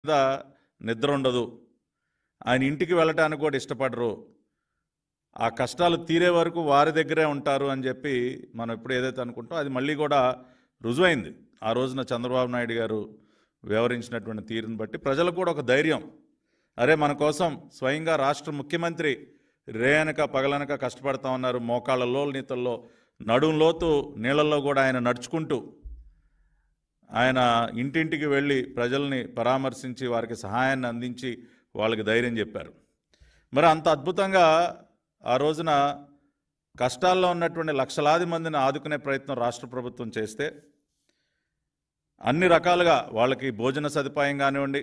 మీద నిద్ర ఉండదు. ఆయన ఇంటికి వెళ్ళటానికి కూడా ఇష్టపడరు. ఆ కష్టాలు తీరే వరకు వారి దగ్గరే ఉంటారు అని చెప్పి మనం ఇప్పుడు ఏదైతే అనుకుంటాం అది మళ్ళీ కూడా రుజువైంది. ఆ రోజున చంద్రబాబు నాయుడు గారు వ్యవహరించినటువంటి తీరుని బట్టి ప్రజలకు కూడా ఒక ధైర్యం, అరే మన కోసం స్వయంగా రాష్ట్ర ముఖ్యమంత్రి రేయనక పగలనక కష్టపడతా ఉన్నారు. మోకాళ్ళలో నీతల్లో నడుంలోతు నీళ్ళల్లో కూడా ఆయన నడుచుకుంటూ ఆయన ఇంటింటికి వెళ్ళి ప్రజల్ని పరామర్శించి వారికి సహాయాన్ని అందించి వాళ్ళకి ధైర్యం చెప్పారు. మరి అంత అద్భుతంగా ఆ రోజున కష్టాల్లో ఉన్నటువంటి లక్షలాది మందిని ఆదుకునే ప్రయత్నం రాష్ట్ర ప్రభుత్వం చేస్తే అన్ని రకాలుగా వాళ్ళకి భోజన సదుపాయం కానివ్వండి,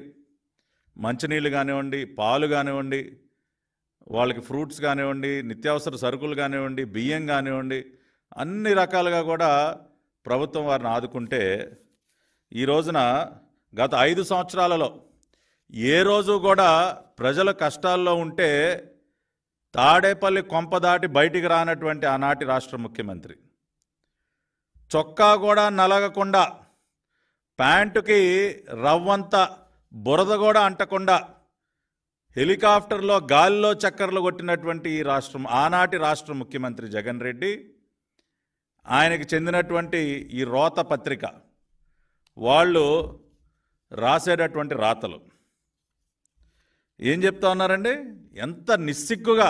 మంచినీళ్ళు కానివ్వండి, పాలు కానివ్వండి, వాళ్ళకి ఫ్రూట్స్ కానివ్వండి, నిత్యావసర సరుకులు కానివ్వండి, బియ్యం కానివ్వండి, అన్ని రకాలుగా కూడా ప్రభుత్వం వారిని ఆదుకుంటే ఈ రోజున గత 5 సంవత్సరాలలో ఏ రోజు కూడా ప్రజల కష్టాల్లో ఉంటే తాడేపల్లి కొంప దాటి బయటికి రానటువంటి ఆనాటి రాష్ట్ర ముఖ్యమంత్రి చొక్కా కూడా నలగకుండా, ప్యాంటుకి రవ్వంత బురద కూడా అంటకుండా హెలికాప్టర్లో గాలిలో చక్కర్లు కొట్టినటువంటి ఈ రాష్ట్రం ఆనాటి రాష్ట్ర ముఖ్యమంత్రి జగన్ రెడ్డి, ఆయనకి చెందినటువంటి ఈ రోత పత్రిక వాళ్ళు రాసేటటువంటి రాతలు ఏం చెప్తా ఉన్నారండి? ఎంత నిస్సిగ్గుగా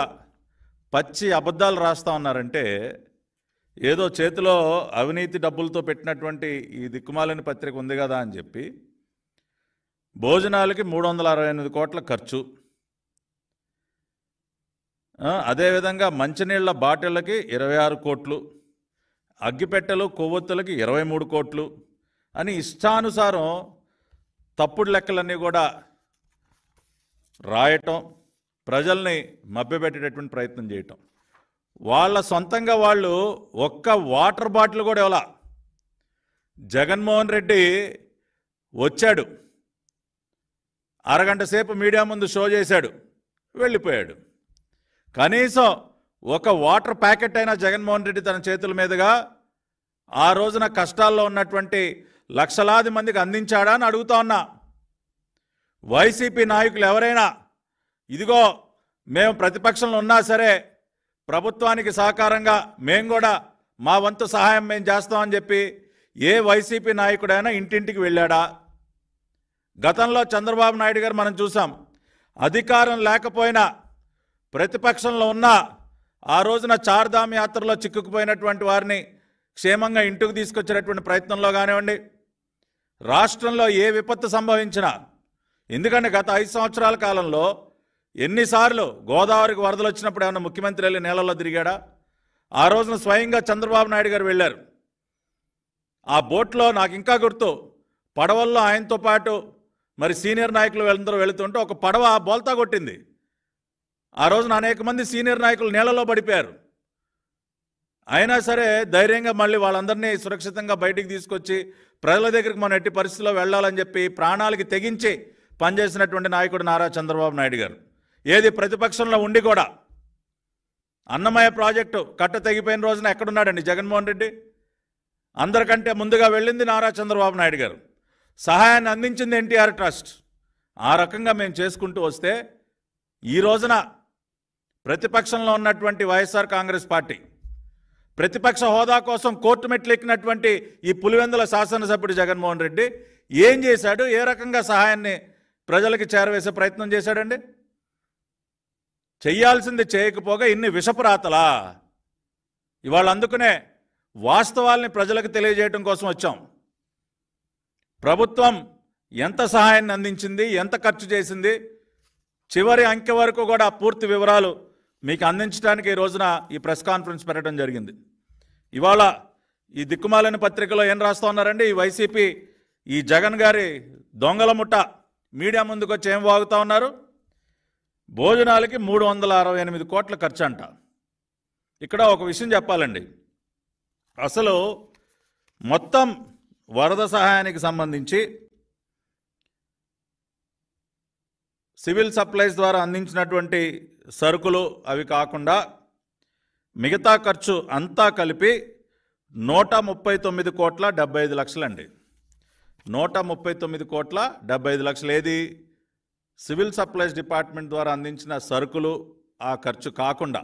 పచ్చి అబద్ధాలు రాస్తూ ఉన్నారంటే, ఏదో చేతిలో అవినీతి డబ్బులతో పెట్టినటువంటి ఈ దిక్కుమాలిన పత్రిక ఉంది కదా అని చెప్పి భోజనాలకి 368 కోట్ల ఖర్చు, అదేవిధంగా మంచినీళ్ళ బాటిళ్ళకి 26 కోట్లు, అగ్గిపెట్టెలు కొవ్వొత్తులకి 23 కోట్లు అని ఇష్టానుసారం తప్పుడు లెక్కలన్నీ కూడా రాయటం, ప్రజల్ని మభ్యపెట్టేటటువంటి ప్రయత్నం చేయటం. వాళ్ళ సొంతంగా వాళ్ళు ఒక్క వాటర్ బాటిల్ కూడా ఇవ్వాల. జగన్మోహన్ రెడ్డి వచ్చాడు, అరగంట సేపు మీడియా ముందు షో చేశాడు, వెళ్ళిపోయాడు. కనీసం ఒక వాటర్ ప్యాకెట్ అయినా జగన్మోహన్ రెడ్డి తన చేతుల మీదుగా ఆ రోజున కష్టాల్లో ఉన్నటువంటి లక్షలాది మందికి అందించాడా అని అడుగుతా ఉన్నా. వైసీపీ నాయకులు ఎవరైనా ఇదిగో మేము ప్రతిపక్షంలో ఉన్నా సరే ప్రభుత్వానికి సహకారంగా మేము కూడా మా వంతు సహాయం మేము చేస్తామని చెప్పి ఏ వైసీపీ నాయకుడైనా ఇంటింటికి వెళ్ళాడా? గతంలో చంద్రబాబు నాయుడు గారు మనం చూసాం, అధికారం లేకపోయినా ప్రతిపక్షంలో ఉన్నా ఆ రోజున చార్ధామ్ యాత్రలో చిక్కుకుపోయినటువంటి వారిని క్షేమంగా ఇంటికి తీసుకొచ్చేటటువంటి ప్రయత్నంలో కానివ్వండి, రాష్ట్రంలో ఏ విపత్తు సంభవించినా, ఎందుకంటే గత 5 సంవత్సరాల కాలంలో ఎన్నిసార్లు గోదావరికి వరదలు వచ్చినప్పుడు ఏమన్నా ముఖ్యమంత్రి వెళ్ళి నీళ్ళల్లో తిరిగాడా? ఆ రోజున స్వయంగా చంద్రబాబు నాయుడు గారు వెళ్ళారు. ఆ బోట్లో నాకు ఇంకా గుర్తు, పడవల్లో ఆయనతో పాటు మరి సీనియర్ నాయకులు అందరూ వెళుతుంటే ఒక పడవ బోల్తా కొట్టింది. ఆ రోజున అనేక మంది సీనియర్ నాయకులు నీళ్ళలో పడిపోయారు. అయినా సరే ధైర్యంగా మళ్ళీ వాళ్ళందరినీ సురక్షితంగా బయటికి తీసుకొచ్చి ప్రజల దగ్గరికి మనం ఎట్టి పరిస్థితుల్లో వెళ్ళాలని చెప్పి ప్రాణాలకి తెగించి పనిచేసినటువంటి నాయకుడు నారా చంద్రబాబు నాయుడు గారు. ఏది ప్రతిపక్షంలో ఉండి కూడా అన్నమయ్య ప్రాజెక్టు కట్ట తెగిపోయిన రోజున ఎక్కడున్నాడండి జగన్మోహన్ రెడ్డి? అందరికంటే ముందుగా వెళ్ళింది నారా చంద్రబాబు నాయుడు గారు. సహాయాన్ని అందించింది ఎన్టీఆర్ ట్రస్ట్. ఆ రకంగా మేము చేసుకుంటూ వస్తే ఈ రోజున ప్రతిపక్షంలో ఉన్నటువంటి వైఎస్ఆర్ కాంగ్రెస్ పార్టీ ప్రతిపక్ష హోదా కోసం కోర్టు మెట్లు ఎక్కినటువంటి ఈ పులివెందుల శాసనసభ్యుడు జగన్మోహన్ రెడ్డి ఏం చేశాడు? ఏ రకంగా సహాయాన్ని ప్రజలకి చేరవేసే ప్రయత్నం చేశాడండి? చెయ్యాల్సింది చేయకపోగా ఇన్ని విషపురాతలా? ఇవాళ అందుకునే వాస్తవాల్ని ప్రజలకు తెలియజేయడం కోసం వచ్చాం. ప్రభుత్వం ఎంత సహాయాన్ని అందించింది, ఎంత ఖర్చు చేసింది, చివరి అంకె వరకు కూడా పూర్తి వివరాలు మీకు అందించడానికి ఈ రోజున ఈ ప్రెస్ కాన్ఫరెన్స్ పెట్టడం జరిగింది. ఇవాళ ఈ దిక్కుమాలిన పత్రికలో ఏం రాస్తూ ఉన్నారండి? ఈ వైసీపీ ఈ జగన్ గారి దొంగల ముఠ మీడియా ముందుకు వచ్చి ఏం వాగుతూ ఉన్నారు? భోజనాలకి 368 కోట్ల ఖర్చు అంట. ఇక్కడ ఒక విషయం చెప్పాలండి, అసలు మొత్తం వరద సహాయానికి సంబంధించి సివిల్ సప్లైస్ ద్వారా అందించినటువంటి సరుకులు అవి కాకుండా మిగతా ఖర్చు అంతా కలిపి 139 కోట్ల 75 లక్షలండి. 139,75,00,000 ఏది సివిల్ సప్లైస్ డిపార్ట్మెంట్ ద్వారా అందించిన సరుకులు ఆ ఖర్చు కాకుండా